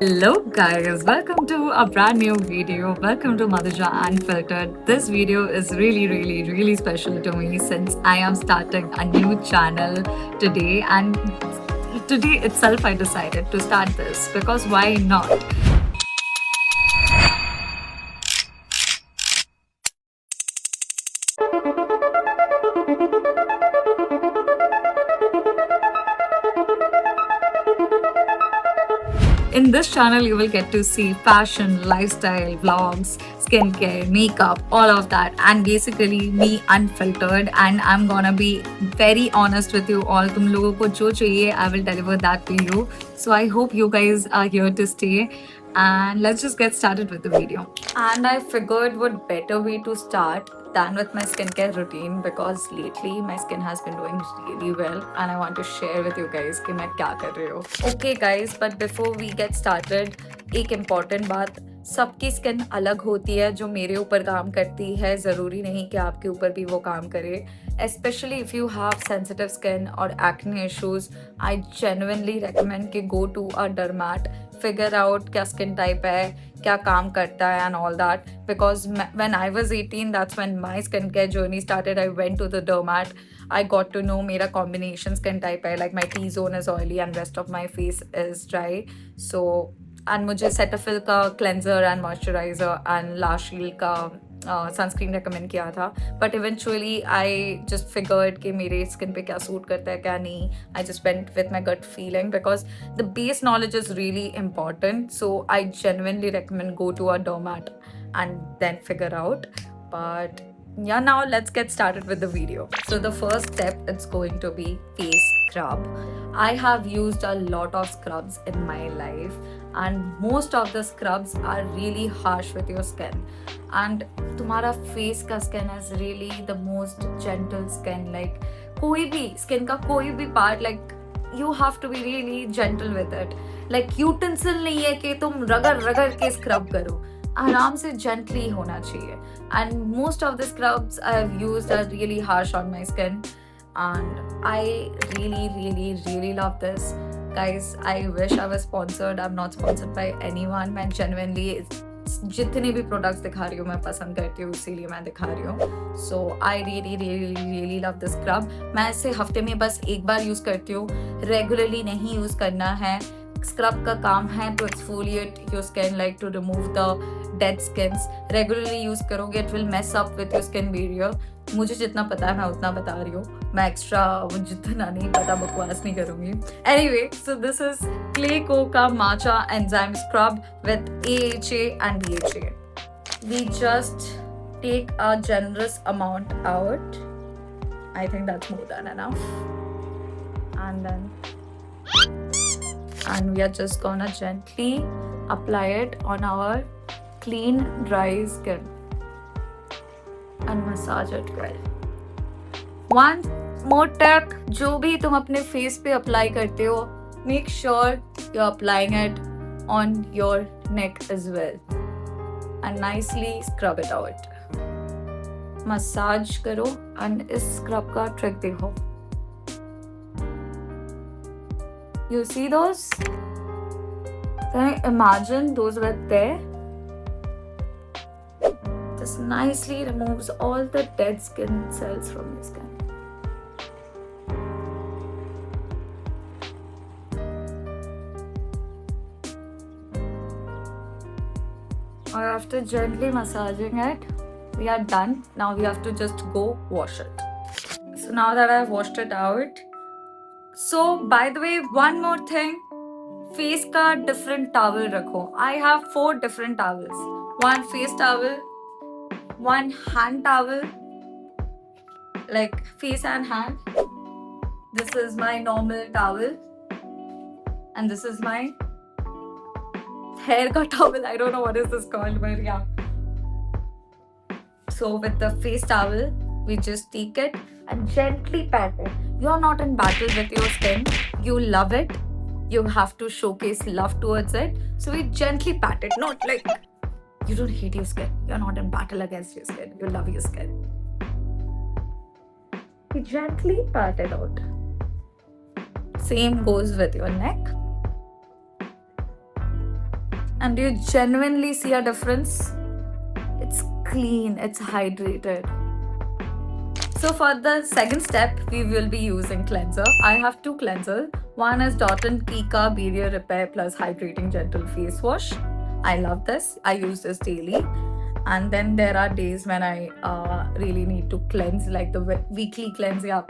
Hello guys, welcome to a brand new video. Welcome to Madhuja Unfiltered. This video is really special to me since I am starting a new channel today, and today itself I decided to start this because why not? In this channel, you will get to see fashion, lifestyle, vlogs, skincare, makeup, all of that, and basically me unfiltered. And I'm gonna be very honest with you all. तुम लोगों को जो चाहिए, I will deliver that to you. So I hope you guys are here to stay. And let's just get started with the video. And I figured what better way to start than with my skincare routine because lately my skin has been doing really well and I want to share with you guys कि मैं क्या कर रही हूँ. Okay guys, but before we get started, एक important बात, सबकी skin अलग होती है. जो मेरे ऊपर काम करती है ज़रूरी नहीं कि आपके ऊपर भी वो काम करे. Especially if you have sensitive skin or acne issues, I genuinely recommend कि go to a dermat, figure out क्या skin type है, क्या काम करता है and all that, because when I was 18, that's when my skincare journey started. I went to the dermat. I got to know मेरा combination skin type है, like my T-zone is oily and rest of my face is dry. So and मुझे Cetaphil का cleanser and moisturizer and La Shield का sunscreen recommend किया था. But eventually I just figured कि मेरे skin पे क्या सूट करता है क्या नहीं. I just went with my gut feeling because the base knowledge is really important. So I genuinely recommend go to a dermat and then figure out. But yeah, now let's get started with the video. So the first step it's going to be face scrub. I have used a lot of scrubs in my life and most of the scrubs are really harsh with your skin. And तुम्हारा face का skin is really the most gentle skin. Like कोई भी skin का कोई भी part, like you have to be really gentle with it. Like utensil नहीं है कि तुम रगड़ के scrub करो. आराम से gently होना चाहिए. And most of the scrubs I have used are really harsh on my skin. And I really love this. Guys, I wish I was sponsored. I'm not sponsored by anyone. मैं genuinely जितने भी products दिखा रही हूँ मैं पसंद करती हूँ, इसीलिए मैं दिखा रही हूँ. So I really love this scrub. मैं इसे हफ्ते में बस एक बार यूज़ करती हूँ. रेगुलरली नहीं यूज़ करना है. स्क्रब का काम है to exfoliate your skin, like to remove the dead skins. Regularly use करोगे it will mess up with your skin barrier. मुझे जितना पता है मैं उतना बता रही हूँ. मैं एक्स्ट्रा जितना नहीं पता बकवास नहीं करूँगी. Anyway, so this is clay Coca matcha enzyme scrub with AHA and BHA. We just take a generous amount out. I think that's more than enough. And we are just gonna gently apply it on our clean, dry skin and massage it well. One more tip, जो भी तुम अपने face पे apply करते हो, make sure you're applying it on your neck as well and nicely scrub it out. Massage करो and इस scrub का ट्रिक देखो. You see those? Can I imagine those were there? This nicely removes all the dead skin cells from your skin. Or after gently massaging it, we are done. Now we have to just go wash it. So now that I've washed it out, so by the way, one more thing, face का different towel रखो. I have 4 different towels. One face towel, one hand towel, like face and hand. This is my normal towel, and this is my hair ka towel. I don't know what is this called, but yeah. So with the face towel, we just take it and gently pat it. You're not in battle with your skin. You love it. You have to showcase love towards it. So we gently pat it. Not like you don't hate your skin. You're not in battle against your skin. You love your skin. We gently pat it out. Same goes with your neck. And do you genuinely see a difference? It's clean, it's hydrated. So for the second step, we will be using cleanser. I have two cleansers. One is Dot & Kika Barrier Repair Plus Hydrating Gentle Face Wash. I love this. I use this daily. And then there are days when I really need to cleanse, like the weekly cleanse. Yeah,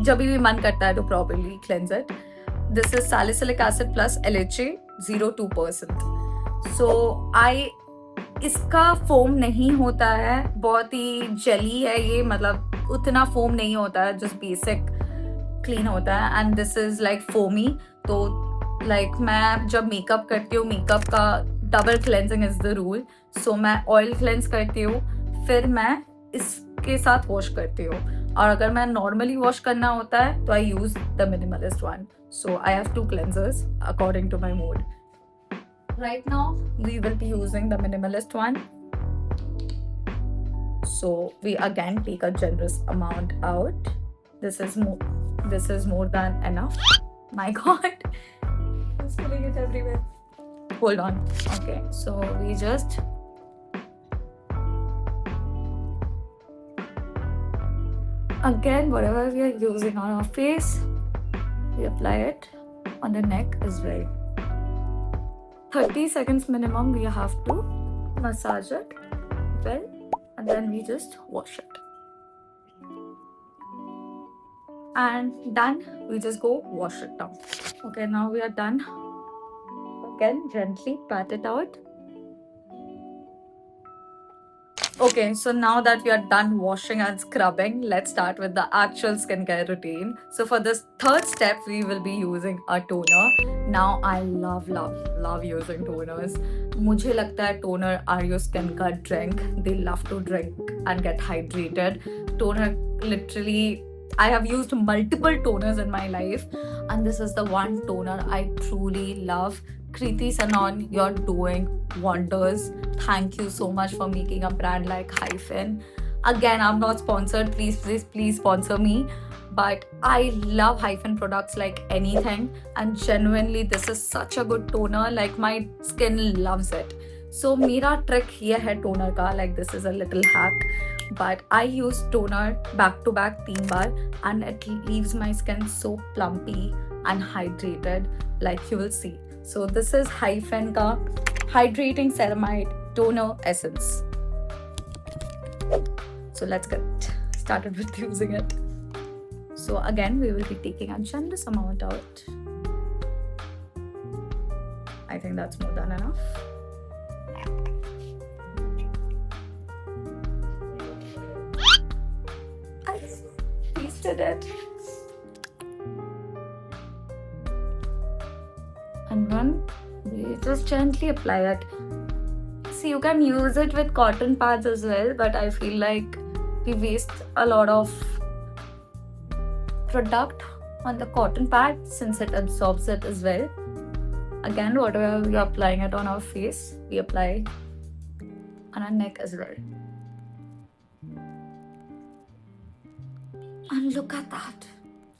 जब भी मन करता है to properly cleanse it. This is salicylic acid plus LHA 0.2%. So इसका foam नहीं होता है, बहुत ही जेली है ये, मतलब उतना फोम नहीं होता है, जस्ट बेसिक क्लीन होता है. And this is like foamy. तो लाइक मैं जब मेकअप करती हूँ, मेकअप का double cleansing is the rule. So मैं ऑयल क्लेंस करती हूँ, फिर मैं इसके साथ वॉश करती हूँ. और अगर मैं नॉर्मली वॉश करना होता है तो I use the minimalist one. So I have two cleansers according to my mood. Right now we will be using the minimalist one. So we again take a generous amount out. This is more than enough. My god, I'm spilling it everywhere. Hold on. Okay, so we just again, whatever we are using on our face, we apply it on the neck as well. 30 seconds minimum we have to massage it well, and then we just wash it. And done. We just go wash it down. Okay, now we are done. Again, gently pat it out. Okay, so now that we are done washing and scrubbing, let's start with the actual skincare routine. So for this third step, we will be using a toner. Now I love using toners. मुझे लगता है toner are your skin का drink. They love to drink and get hydrated. Toner, literally, I have used multiple toners in my life, and this is the one toner I truly love. Kriti Sanon, you're doing wonders. Thank you so much for making a brand like Hyphen. Again, I'm not sponsored. Please sponsor me. But I love Hyphen products like anything. And genuinely, this is such a good toner. Like, my skin loves it. So, mera trick here hai toner ka. Like, this is a little hack. But I use toner back to back 3 baar. And it leaves my skin so plumpy and hydrated. Like, you will see. So this is Hyphen ka hydrating ceramide toner essence. So let's get started with using it. So again, we will be taking a generous amount out. I think that's more than enough. I tasted it. And then we just gently apply it. See, you can use it with cotton pads as well, but I feel like we waste a lot of product on the cotton pad since it absorbs it as well. Again, whatever we are applying it on our face, we apply on our neck as well. And look at that.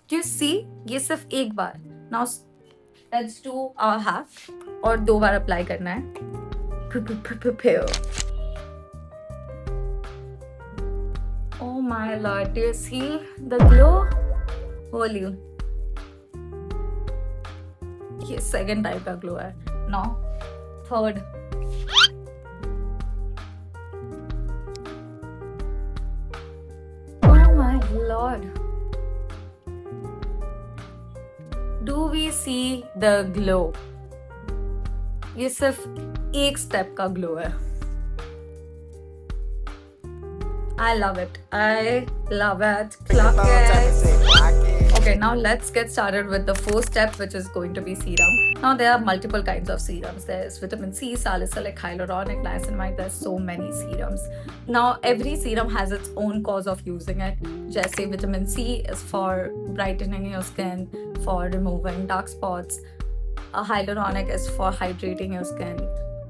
Do you see? ये सिर्फ एक बार. Now let's do our hack. और 2 बार apply करना है. Oh my lord, do you see the glow? Holy. ये second type का glow है. Now third. Oh my lord. Do we see the glow? ये सिर्फ एक स्टेप का ग्लो है. I love it. I love it. Clock it. Okay, now let's get started with the first step, which is going to be serum. Now there are multiple kinds of serums. There's vitamin C, salicylic, hyaluronic, niacinamide. There's so many serums. Now every serum has its own cause of using it. Just say vitamin C is for brightening your skin, for removing dark spots. Hyaluronic is for hydrating your skin,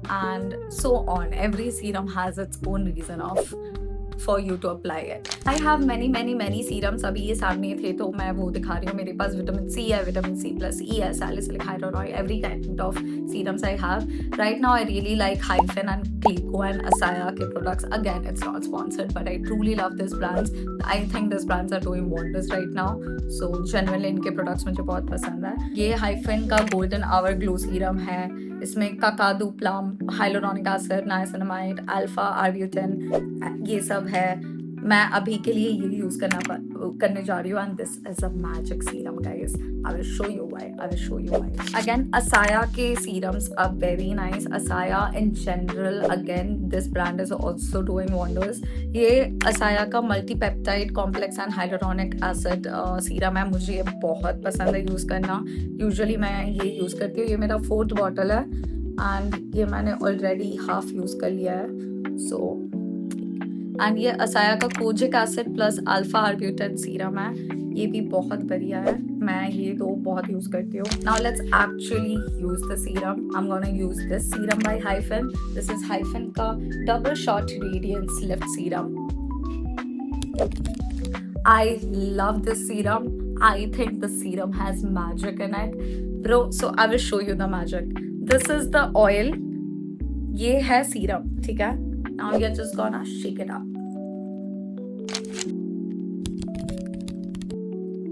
and so on. Every serum has its own reason of for you to apply it. I have many serums. अभी ये सामने थे तो मैं वो दिखा रही हूँ. मेरे पास विटामिन C है, विटामिन C plus E है, salicylic hydrolide, every kind of serums I have. Right now I really like Hyphen and Clico and Asaya के products. Again, it's not sponsored, but I truly love these brands. I think these brands are doing wonders right now. So genuinely इनके products मुझे बहुत पसंद है. ये Hyphen का Golden Hour Glow Serum है. इसमें kakadu plum, hyaluronic acid, niacinamide, alpha arbutin ये सब है. मैं अभी के लिए ये यूज करने जा रही हूँ. And this is a magic serum guys. I will show you why. Again Asaya के serums are very nice. Asaya in general, again this brand is also doing wonders. ये असाया का multipeptide complex and hyaluronic acid serum है. मुझे ये बहुत पसंद है use करना. यूजुअली मैं ये यूज करती हूँ. ये मेरा 4th बॉटल है एंड ये मैंने ऑलरेडी हाफ यूज कर लिया है. सो एंड ये असाया का kojic acid plus alpha arbutin serum है. ये भी बहुत बढ़िया है. मैं ये दो बहुत यूज करती हूँ. Now let's actually use the serum. I am gonna use this serum by Hyphen. This is Hyphen का double shot radiance lift serum. I love this serum. I think this serum has magic in it bro. So I will show you the magic. This is the oil. ये है serum, ठीक है. Now we are just gonna shake it up.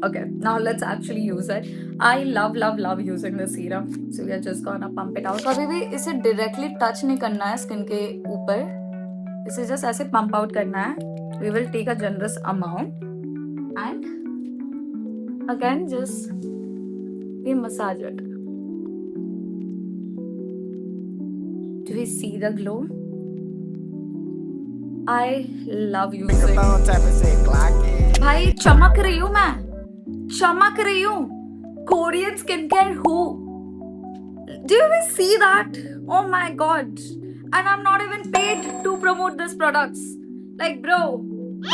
Okay, now let's actually use it. I love using the serum. So we are just gonna pump it out. कभी भी इसे directly touch नहीं करना है स्किन के ऊपर. इसे just ऐसे pump out करना है. We will take a generous amount and again just we massage it. Do we see the glow? I love using. भाई चमक रही हूँ मैं. Korean skincare who? Do you even see that? Oh my god. And I'm not even paid to promote these products. Like bro,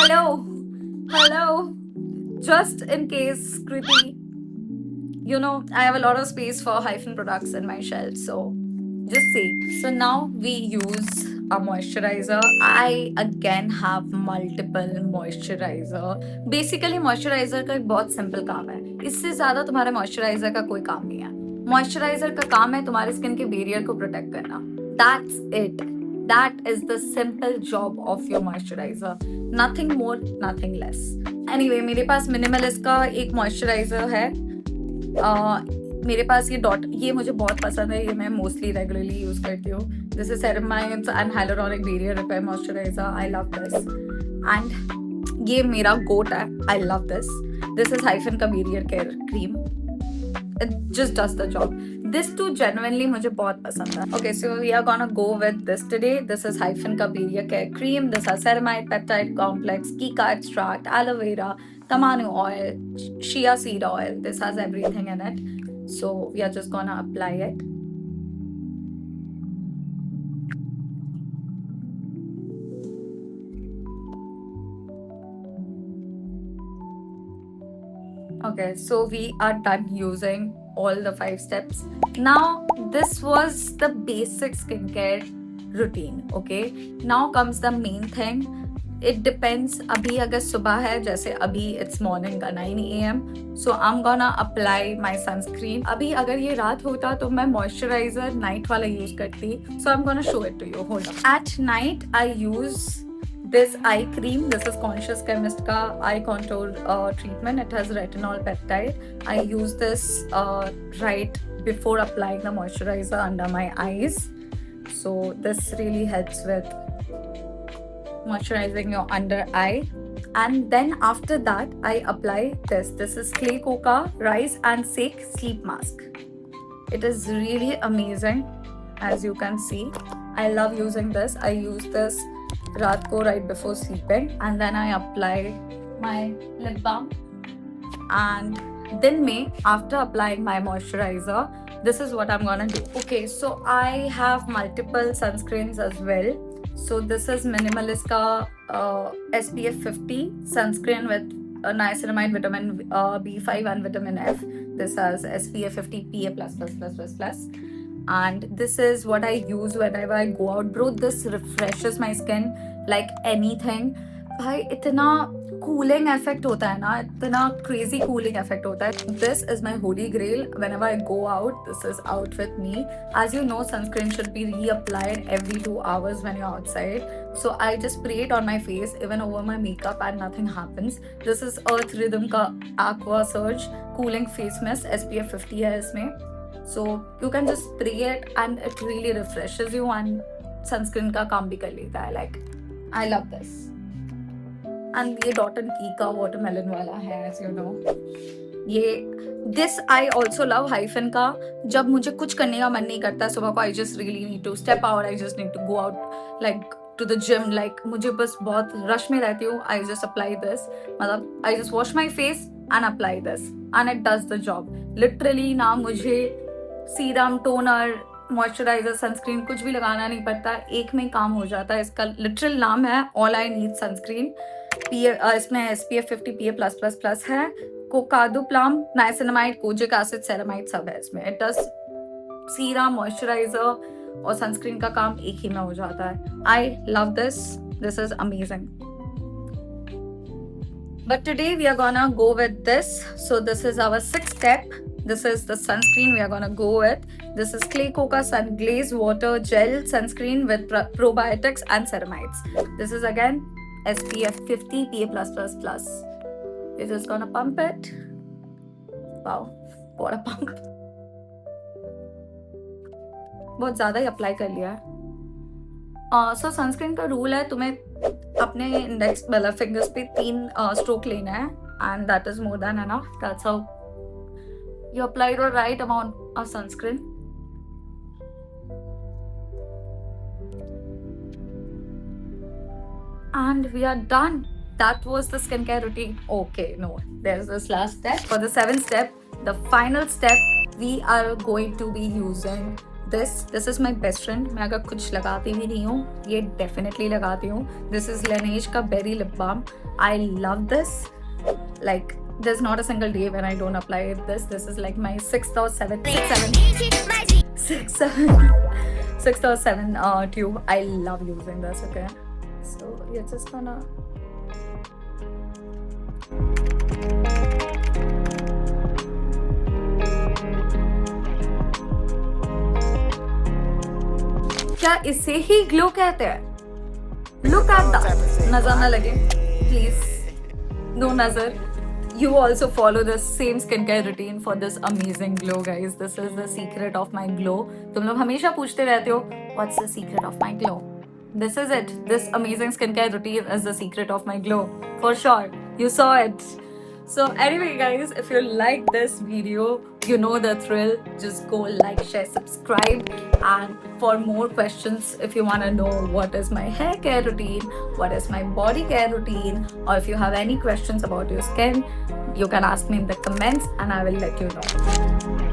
hello. Just in case, Kriti, you know, I have a lot of space for Hyphen products in my shelf. So just see. So now we use a moisturizer. I again have multiple moisturizer. Basically moisturizer का एक बहुत simple काम है. इससे ज्यादा तुम्हारे moisturizer का कोई काम नहीं है. Moisturizer का काम है तुम्हारे स्किन के बैरियर को प्रोटेक्ट करना. That's it. That is the simple job of your moisturizer. Nothing more, nothing less. Anyway, मेरे पास Minimalist का एक moisturizer है. मेरे पास ये मुझे बहुत पसंद है. ये मैं मोस्टली रेगुलरली यूज करती हूँ. This is ceramides and hyaluronic barrier repair moisturiser. I love this and ये मेरा गोट है. I love this. This is Hyphen का barrier care cream. It just does the job. This too genuinely मुझे बहुत पसंद है. Okay, so we are gonna go with this today. This is Hyphen का barrier care cream. This are ceramide peptide complex, कीका extract, aloe vera, tamanu oil, shea seed oil. This has everything in it. So we are just gonna apply it. Okay, so we are done using all the 5 steps. Now this was the basic skincare routine. Okay, now comes the main thing. It depends. अभी अगर सुबह है, जैसे अभी it's morning का 9 AM, so I'm gonna apply my sunscreen. अभी अगर ये रात होता तो मैं moisturizer night वाला यूज करती. So I'm gonna show it to you. Hold on. At night I use this eye cream. This is Conscious Chemist का eye contour treatment. It has retinol peptide. I use this right before applying the moisturizer under my eyes. So this really helps with moisturizing your under eye. And then after that I apply this. This is Clay Coca Rise and Sake Sleep Mask. It is really amazing. As you can see, I love using this. I use this raat ko right before sleeping, and then I apply my lip balm. And then after applying my moisturizer, this is what I'm gonna do. Okay, so I have multiple sunscreens as well. So this is Minimalist का SPF 50 sunscreen with niacinamide, vitamin B5 and vitamin F. This has SPF 50 PA+++++. And this is what I use whenever I go out. Bro, this refreshes my skin like anything. भाई इतना cooling effect होता है ना, इतना crazy cooling effect होता है. This is my holy grail whenever I go out. This is out with me. As you know, sunscreen should be reapplied every 2 hours when you're outside. So I just spray it on my face, even over my makeup, and nothing happens. This is Earth Rhythm का Aqua Surge Cooling Face Mist. SPF 50 है इसमें. So you can just spray it and it really refreshes you and sunscreen का काम भी कर लेता है. Like I love this. And ये Dot and Key का watermelon वाला है, as you know. ये this I also love Hyphen का. जब मुझे कुछ करने का मन नहीं करता सुबह को, I just really need to step out. I just need to go out like to the gym. Like मुझे बस बहुत रश में रहती हूँ. I just apply this. मतलब I just wash my face and apply this and it does the job. Literally ना मुझे serum, toner, moisturiser, sunscreen कुछ भी लगाना नहीं पड़ता, एक में काम हो जाता है. इसका लिटरल नाम है ऑल आई नीड सनस्क्रीन. इसमें SPF 50 PA+++ है. Kakadu plum, niacinamide, kojic acid, ceramide सब है इसमें. इट डज सीरम, मॉइस्चराइजर और सनस्क्रीन का काम एक ही में हो जाता है. I love this. This is amazing. But today we are gonna go with this. So this is our 6th step. This is the sunscreen we are gonna go with. This is Clé Coca Sun Glaze Water Gel Sunscreen with probiotics and ceramides. This is again SPF 50 PA+++. We're just gonna pump it. Wow, what a pump. बहुत ज़्यादा ही apply कर लिया है. So sunscreen का rule है तुम्हें अपने index मतलब फिंगर्स पे 3 स्ट्रोक लेना है and that is more than enough. That's how you apply the right amount of sunscreen. And we are done. That was the skincare routine. Okay, no, there's this last step. For the 7th step, the final step, we are going to be using this is my best friend. मैं अगर कुछ लगाती भी नहीं हूँ, ये definitely लगाती हूँ. This is Laneige का Berry Lip Balm. I love this. Like there's not a single day when I don't apply this. This is like my 6th or 7th tube. I love using this. Okay, so you're just gonna क्या इसे ही glow कहते हैं? Look at that. नजर ना लगे please. No नजर. You also follow the same skincare routine for this amazing glow, guys. This is the secret of my glow. तुम लोग हमेशा पूछते रहते हो, what's the secret of my glow? This is it. This amazing skincare routine is the secret of my glow. For sure. You saw it. So anyway, guys, if you like this video, you know the thrill. Just go like, share, subscribe. And for more questions, if you want to know what is my hair care routine, what is my body care routine, or if you have any questions about your skin, you can ask me in the comments and I will let you know.